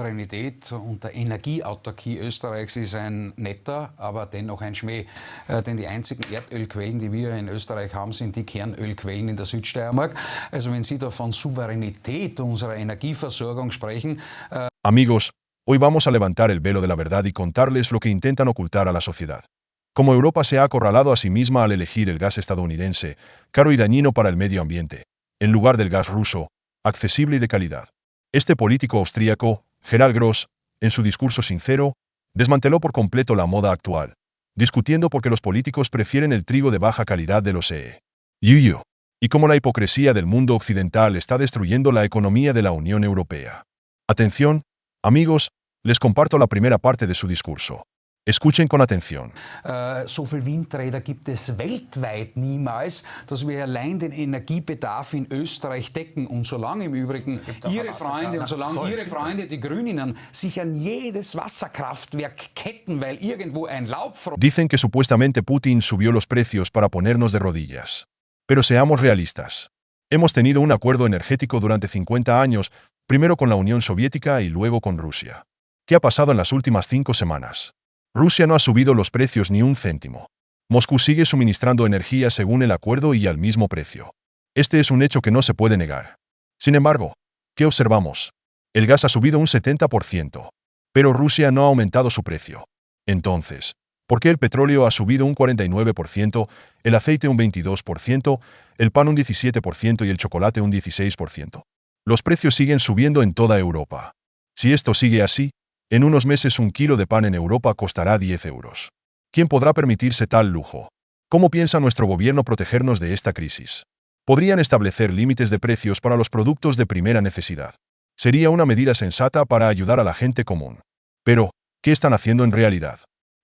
Souveränität und der Energieautarkie Österreichs ist ein netter, aber dennoch ein Schmäh. Denn die einzigen Erdölquellen, die wir in Österreich haben, sind die Kernölquellen in der Südsteiermark. Also wenn Sie da von Souveränität unserer Energieversorgung sprechen. Amigos, hoy vamos a levantar el velo de la verdad y contarles lo que intentan ocultar a la sociedad. Como Europa se ha acorralado a sí misma al elegir el gas estadounidense, caro y dañino para el medio ambiente, en lugar del gas ruso, accesible y de calidad. Este político austríaco, Gerald Gross, en su discurso sincero, desmanteló por completo la moda actual, discutiendo por qué los políticos prefieren el trigo de baja calidad de los EU. Y cómo la hipocresía del mundo occidental está destruyendo la economía de la Unión Europea. Atención, amigos, les comparto la primera parte de su discurso. Escuchen con atención. So viel Windräder gibt es weltweit niemals, dass wir allein den Energiebedarf in Österreich decken. Und solange im Übrigen Ihre Freunde, die Grünen, sich an jedes Wasserkraftwerk ketten, weil irgendwo ein Laubfrost... Dicen que supuestamente Putin subió los precios para ponernos de rodillas. Pero seamos realistas. Hemos tenido un acuerdo energético durante 50 años, primero con la Unión Soviética y luego con Rusia. ¿Qué ha pasado en las últimas 5 semanas? Rusia no ha subido los precios ni un céntimo. Moscú sigue suministrando energía según el acuerdo y al mismo precio. Este es un hecho que no se puede negar. Sin embargo, ¿qué observamos? El gas ha subido un 70%, pero Rusia no ha aumentado su precio. Entonces, ¿por qué el petróleo ha subido un 49%, el aceite un 22%, el pan un 17% y el chocolate un 16%? Los precios siguen subiendo en toda Europa. Si esto sigue así, en unos meses un kilo de pan en Europa costará 10 euros. ¿Quién podrá permitirse tal lujo? ¿Cómo piensa nuestro gobierno protegernos de esta crisis? Podrían establecer límites de precios para los productos de primera necesidad. Sería una medida sensata para ayudar a la gente común. Pero, ¿qué están haciendo en realidad?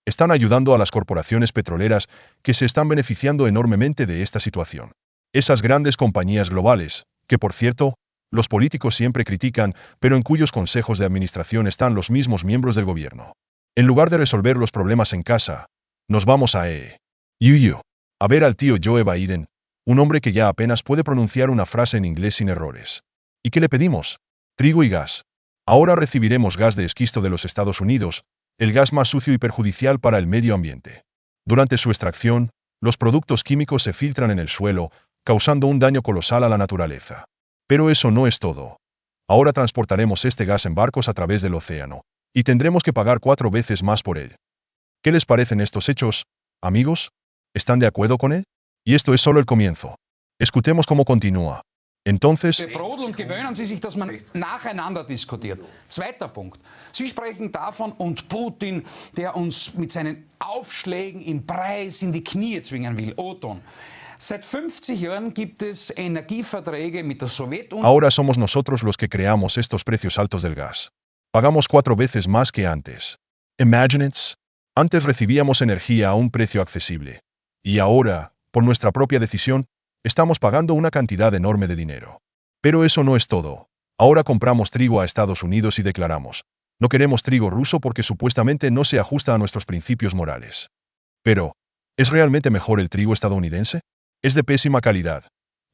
Están ayudando a las corporaciones petroleras que se están beneficiando enormemente de esta situación. Esas grandes compañías globales, que por cierto, los políticos siempre critican, pero en cuyos consejos de administración están los mismos miembros del gobierno. En lugar de resolver los problemas en casa, nos vamos a a ver al tío Joe Biden, un hombre que ya apenas puede pronunciar una frase en inglés sin errores. ¿Y qué le pedimos? Trigo y gas. Ahora recibiremos gas de esquisto de los Estados Unidos, el gas más sucio y perjudicial para el medio ambiente. Durante su extracción, los productos químicos se filtran en el suelo, causando un daño colosal a la naturaleza. Pero eso no es todo. Ahora transportaremos este gas en barcos a través del océano, y tendremos que pagar 4 veces más por él. ¿Qué les parecen estos hechos, amigos? ¿Están de acuerdo con él? Y esto es solo el comienzo. Escuchemos cómo continúa. Entonces... Brodel und gewöhnen Sie sich, dass man nacheinander diskutiert. Zweiter Punkt. Sie sprechen davon und Putin, der uns mit seinen Aufschlägen im Preis in die Knie zwingen will. Oton. Seit 50 Jahren gibt es Energieverträge mit der Sowjetunion. Ahora somos nosotros los que creamos estos precios altos del gas. Pagamos 4 veces más que antes. Imagine it. Antes recibíamos energía a un precio accesible. Y ahora, por nuestra propia decisión, estamos pagando una cantidad enorme de dinero. Pero eso no es todo. Ahora compramos trigo a Estados Unidos y declaramos: no queremos trigo ruso porque supuestamente no se ajusta a nuestros principios morales. Pero, ¿es realmente mejor el trigo estadounidense? Es de pésima calidad.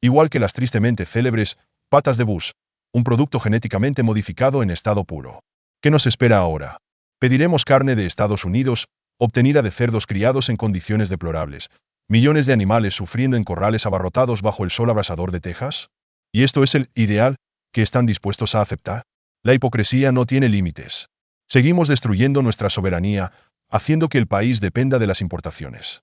Igual que las tristemente célebres patas de Bush, un producto genéticamente modificado en estado puro. ¿Qué nos espera ahora? Pediremos carne de Estados Unidos, obtenida de cerdos criados en condiciones deplorables, millones de animales sufriendo en corrales abarrotados bajo el sol abrasador de Texas. ¿Y esto es el ideal que están dispuestos a aceptar? La hipocresía no tiene límites. Seguimos destruyendo nuestra soberanía, haciendo que el país dependa de las importaciones.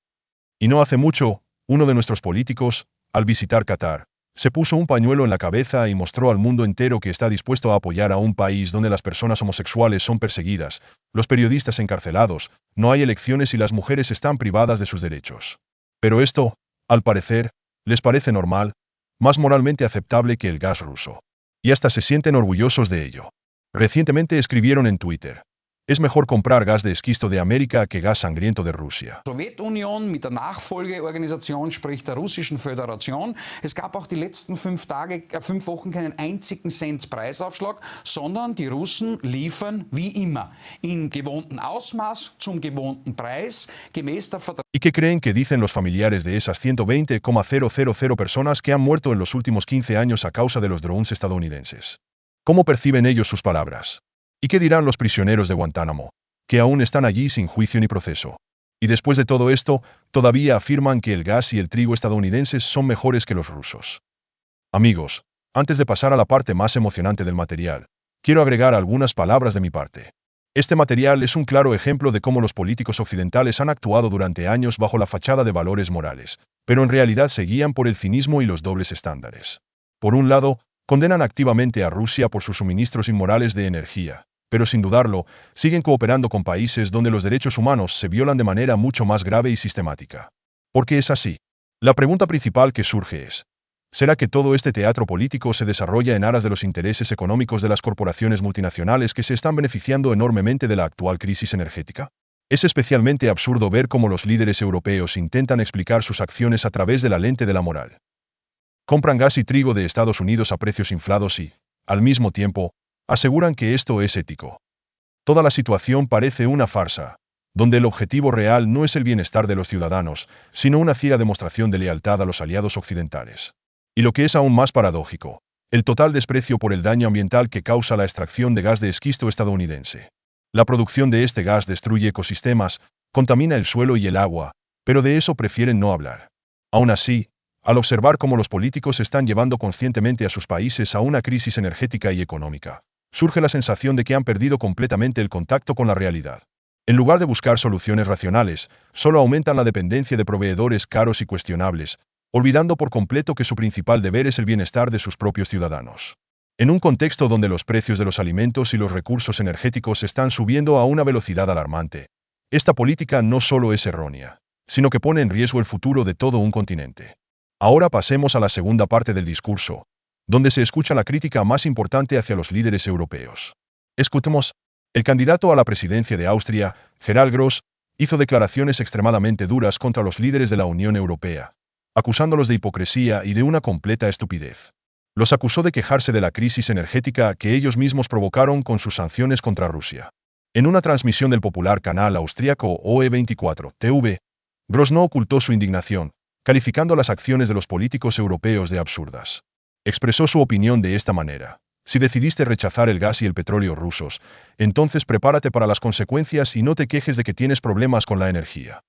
Y no hace mucho, uno de nuestros políticos, al visitar Qatar, se puso un pañuelo en la cabeza y mostró al mundo entero que está dispuesto a apoyar a un país donde las personas homosexuales son perseguidas, los periodistas encarcelados, no hay elecciones y las mujeres están privadas de sus derechos. Pero esto, al parecer, les parece normal, más moralmente aceptable que el gas ruso. Y hasta se sienten orgullosos de ello. Recientemente escribieron en Twitter: es mejor comprar gas de esquisto de América que gas sangriento de Rusia. Sowjetunion mit der Nachfolgeorganisation, sprich der Russischen Föderation. Es gab auch die letzten 5 Wochen keinen einzigen Cent Preisaufschlag, sondern die Russen liefern wie immer in gewohnten Ausmaß zum gewohnten Preis, gemäß der Vertrag. ¿Y qué creen que dicen los familiares de esas 120,000 personas que han muerto en los últimos 15 años a causa de los drones estadounidenses? ¿Cómo perciben ellos sus palabras? ¿Y qué dirán los prisioneros de Guantánamo, que aún están allí sin juicio ni proceso? Y después de todo esto, todavía afirman que el gas y el trigo estadounidenses son mejores que los rusos. Amigos, antes de pasar a la parte más emocionante del material, quiero agregar algunas palabras de mi parte. Este material es un claro ejemplo de cómo los políticos occidentales han actuado durante años bajo la fachada de valores morales, pero en realidad se guían por el cinismo y los dobles estándares. Por un lado, condenan activamente a Rusia por sus suministros inmorales de energía, pero sin dudarlo, siguen cooperando con países donde los derechos humanos se violan de manera mucho más grave y sistemática. ¿Por qué es así? La pregunta principal que surge es, ¿será que todo este teatro político se desarrolla en aras de los intereses económicos de las corporaciones multinacionales que se están beneficiando enormemente de la actual crisis energética? Es especialmente absurdo ver cómo los líderes europeos intentan explicar sus acciones a través de la lente de la moral. Compran gas y trigo de Estados Unidos a precios inflados y, al mismo tiempo, aseguran que esto es ético. Toda la situación parece una farsa, donde el objetivo real no es el bienestar de los ciudadanos, sino una ciega demostración de lealtad a los aliados occidentales. Y lo que es aún más paradójico, el total desprecio por el daño ambiental que causa la extracción de gas de esquisto estadounidense. La producción de este gas destruye ecosistemas, contamina el suelo y el agua, pero de eso prefieren no hablar. Aún así, al observar cómo los políticos están llevando conscientemente a sus países a una crisis energética y económica, surge la sensación de que han perdido completamente el contacto con la realidad. En lugar de buscar soluciones racionales, solo aumentan la dependencia de proveedores caros y cuestionables, olvidando por completo que su principal deber es el bienestar de sus propios ciudadanos. En un contexto donde los precios de los alimentos y los recursos energéticos están subiendo a una velocidad alarmante, esta política no solo es errónea, sino que pone en riesgo el futuro de todo un continente. Ahora pasemos a la segunda parte del discurso, donde se escucha la crítica más importante hacia los líderes europeos. Escuchemos. El candidato a la presidencia de Austria, Gerald Gross, hizo declaraciones extremadamente duras contra los líderes de la Unión Europea, acusándolos de hipocresía y de una completa estupidez. Los acusó de quejarse de la crisis energética que ellos mismos provocaron con sus sanciones contra Rusia. En una transmisión del popular canal austríaco OE24 TV, Gross no ocultó su indignación, calificando las acciones de los políticos europeos de absurdas. Expresó su opinión de esta manera. Si decidiste rechazar el gas y el petróleo rusos, entonces prepárate para las consecuencias y no te quejes de que tienes problemas con la energía.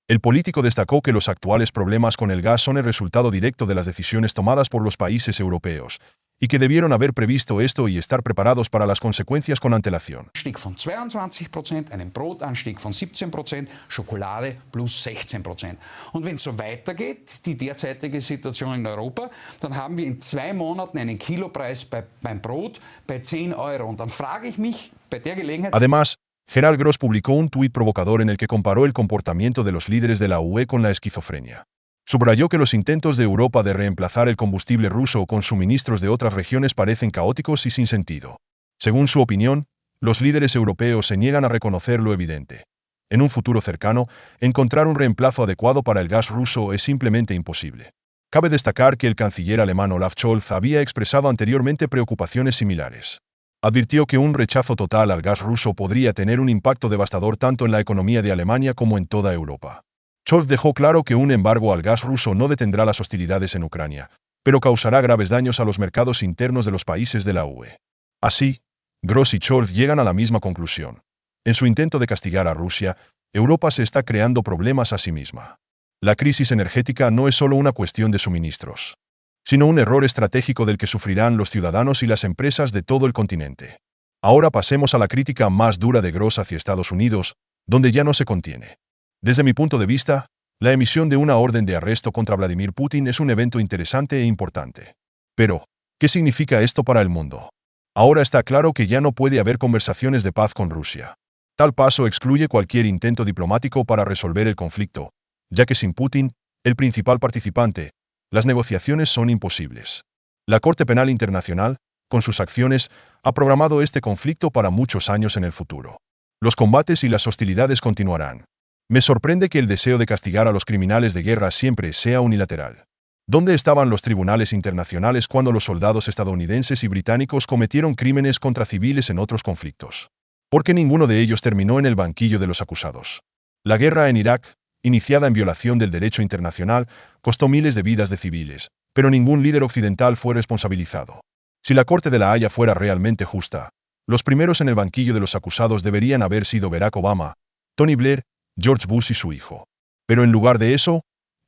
El político destacó que los actuales problemas con el gas son el resultado directo de las decisiones tomadas por los países europeos, y que debieron haber previsto esto y estar preparados para las consecuencias con antelación. Anstieg von 22%, einen Brotanstieg von 17%, Schokolade plus 16%. Und wenn es so weitergeht, die derzeitige Situation in Europa, dann haben wir in 2 Monaten einen Kilopreis beim Brot bei 10 Euro. Und dann frage ich mich bei der Gelegenheit... Además, Gerald Gross publicó un tuit provocador en el que comparó el comportamiento de los líderes de la UE con la esquizofrenia. Subrayó que los intentos de Europa de reemplazar el combustible ruso con suministros de otras regiones parecen caóticos y sin sentido. Según su opinión, los líderes europeos se niegan a reconocer lo evidente. En un futuro cercano, encontrar un reemplazo adecuado para el gas ruso es simplemente imposible. Cabe destacar que el canciller alemán Olaf Scholz había expresado anteriormente preocupaciones similares. Advirtió que un rechazo total al gas ruso podría tener un impacto devastador tanto en la economía de Alemania como en toda Europa. Scholz dejó claro que un embargo al gas ruso no detendrá las hostilidades en Ucrania, pero causará graves daños a los mercados internos de los países de la UE. Así, Gross y Scholz llegan a la misma conclusión. En su intento de castigar a Rusia, Europa se está creando problemas a sí misma. La crisis energética no es solo una cuestión de suministros, sino un error estratégico del que sufrirán los ciudadanos y las empresas de todo el continente. Ahora pasemos a la crítica más dura de Gross hacia Estados Unidos, donde ya no se contiene. Desde mi punto de vista, la emisión de una orden de arresto contra Vladimir Putin es un evento interesante e importante. Pero, ¿qué significa esto para el mundo? Ahora está claro que ya no puede haber conversaciones de paz con Rusia. Tal paso excluye cualquier intento diplomático para resolver el conflicto, ya que sin Putin, el principal participante, las negociaciones son imposibles. La Corte Penal Internacional, con sus acciones, ha programado este conflicto para muchos años en el futuro. Los combates y las hostilidades continuarán. Me sorprende que el deseo de castigar a los criminales de guerra siempre sea unilateral. ¿Dónde estaban los tribunales internacionales cuando los soldados estadounidenses y británicos cometieron crímenes contra civiles en otros conflictos? ¿Por qué ninguno de ellos terminó en el banquillo de los acusados? La guerra en Irak, iniciada en violación del derecho internacional, costó miles de vidas de civiles, pero ningún líder occidental fue responsabilizado. Si la Corte de la Haya fuera realmente justa, Los primeros en el banquillo de los acusados deberían haber sido Barack Obama, Tony Blair, George Bush y su hijo. Pero en lugar de eso,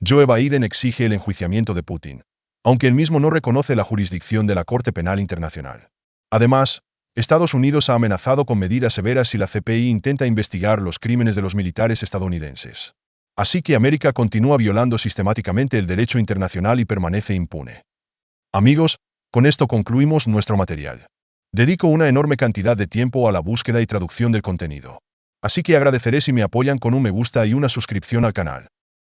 Joe Biden exige el enjuiciamiento de Putin, aunque él mismo no reconoce la jurisdicción de la Corte Penal Internacional. Además, Estados Unidos ha amenazado con medidas severas si la CPI intenta investigar los crímenes de los militares estadounidenses. Así que América continúa violando sistemáticamente el derecho internacional y permanece impune. Amigos, con esto concluimos nuestro material. Dedico una enorme cantidad de tiempo a la búsqueda y traducción del contenido. Así que agradeceré si me apoyan con un me gusta y una suscripción al canal.